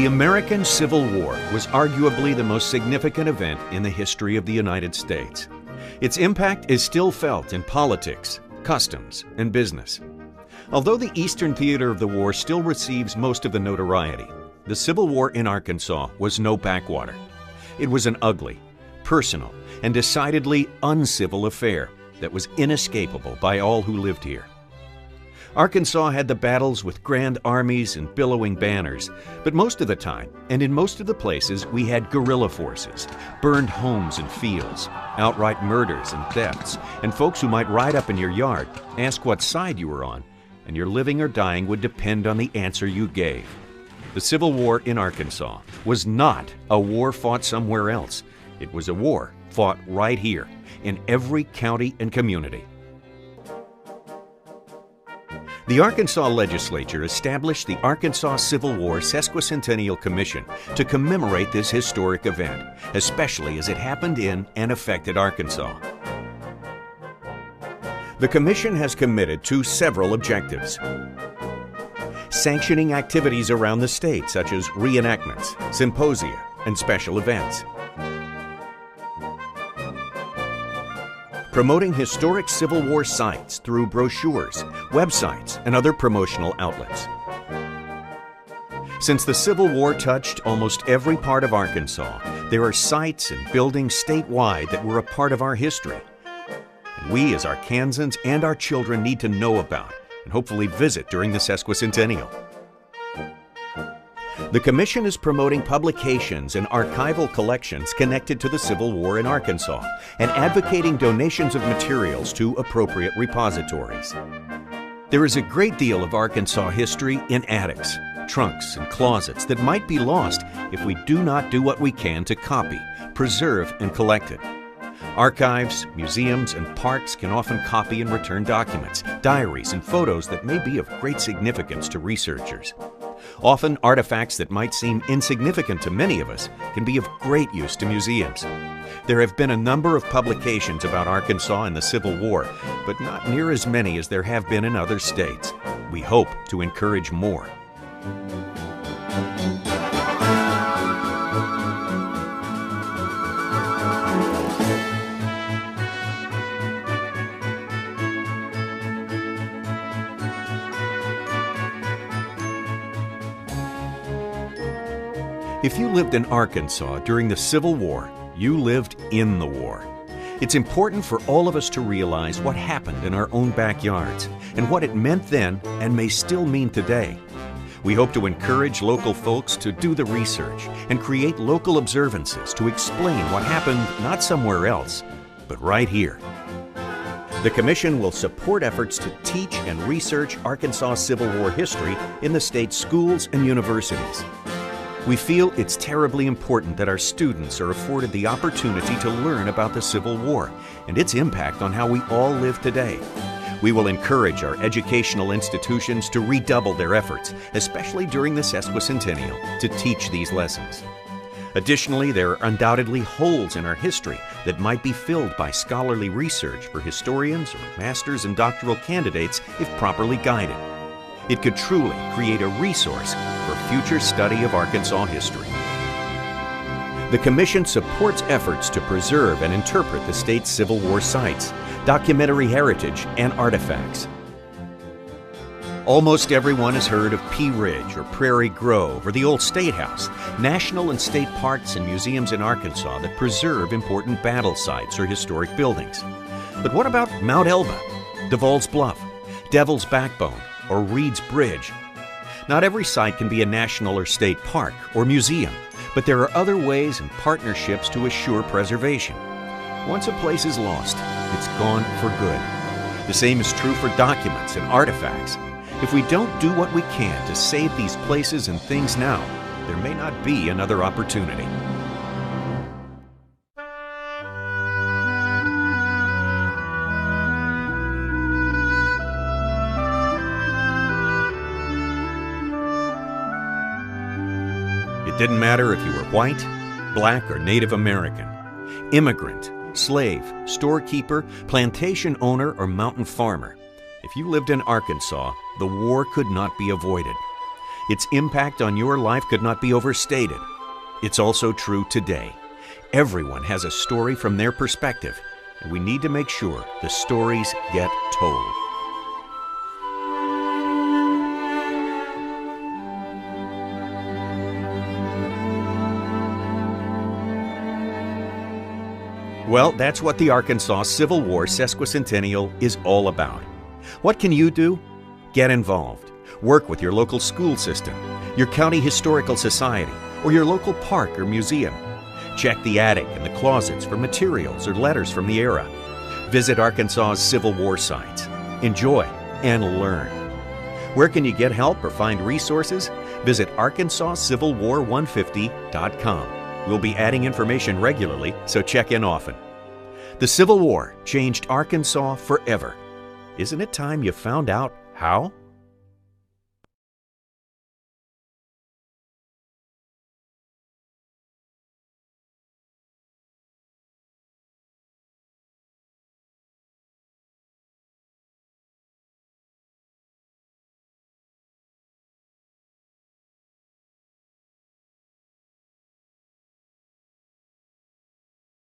American Civil War was arguably the most significant event in the history of the United States. Its impact is still felt in politics, customs, and business. Although the Eastern theater of the war still receives most of the notoriety, the Civil War in Arkansas was no backwater. It was an ugly, personal, and decidedly uncivil affair that was inescapable by all who lived here. Arkansas had the battles with grand armies and billowing banners, but most of the time, and in most of the places, we had guerrilla forces, burned homes and fields, outright murders and thefts, and folks who might ride up in your yard, ask what side you were on, and your living or dying would depend on the answer you gave. The Civil War in Arkansas was not a war fought somewhere else. It was a war fought right here, in every county and community. The Arkansas legislature established the Arkansas Civil War Sesquicentennial Commission to commemorate this historic event, especially as it happened in and affected Arkansas. The commission has committed to several objectives: sanctioning activities around the state such as reenactments, symposia, and special events; promoting historic Civil War sites through brochures, websites, and other promotional outlets. Since the Civil War touched almost every part of Arkansas, there are sites and buildings statewide that were a part of our history. And we as Arkansans and our children need to know about and hopefully visit during the Sesquicentennial. The Commission is promoting publications and archival collections connected to the Civil War in Arkansas and advocating donations of materials to appropriate repositories. There is a great deal of Arkansas history in attics, trunks, and closets that might be lost if we do not do what we can to copy, preserve, and collect it. Archives, museums, and parks can often copy and return documents, diaries, and photos that may be of great significance to researchers. Often, artifacts that might seem insignificant to many of us can be of great use to museums. There have been a number of publications about Arkansas and the Civil War, but not near as many as there have been in other states. We hope to encourage more. If you lived in Arkansas during the Civil War, you lived in the war. It's important for all of us to realize what happened in our own backyards and what it meant then and may still mean today. We hope to encourage local folks to do the research and create local observances to explain what happened not somewhere else, but right here. The Commission will support efforts to teach and research Arkansas Civil War history in the state's schools and universities. We feel it's terribly important that our students are afforded the opportunity to learn about the Civil War and its impact on how we all live today. We will encourage our educational institutions to redouble their efforts, especially during the Sesquicentennial, to teach these lessons. Additionally, there are undoubtedly holes in our history that might be filled by scholarly research for historians or master's and doctoral candidates if properly guided. It could truly create a resource for future study of Arkansas history. The Commission supports efforts to preserve and interpret the state's Civil War sites, documentary heritage, and artifacts. Almost everyone has heard of Pea Ridge or Prairie Grove or the Old State House, national and state parks and museums in Arkansas that preserve important battle sites or historic buildings. But what about Mount Elba, Devall's Bluff, Devil's Backbone, or Reed's Bridge? Not every site can be a national or state park or museum, but there are other ways and partnerships to assure preservation. Once a place is lost, it's gone for good. The same is true for documents and artifacts. If we don't do what we can to save these places and things now, there may not be another opportunity. It didn't matter if you were white, black, or Native American, immigrant, slave, storekeeper, plantation owner, or mountain farmer. If you lived in Arkansas, the war could not be avoided. Its impact on your life could not be overstated. It's also true today. Everyone has a story from their perspective, and we need to make sure the stories get told. Well, that's what the Arkansas Civil War Sesquicentennial is all about. What can you do? Get involved. Work with your local school system, your county historical society, or your local park or museum. Check the attic and the closets for materials or letters from the era. Visit Arkansas's Civil War sites. Enjoy and learn. Where can you get help or find resources? Visit ArkansasCivilWar150.com. We'll be adding information regularly, so check in often. The Civil War changed Arkansas forever. Isn't it time you found out how?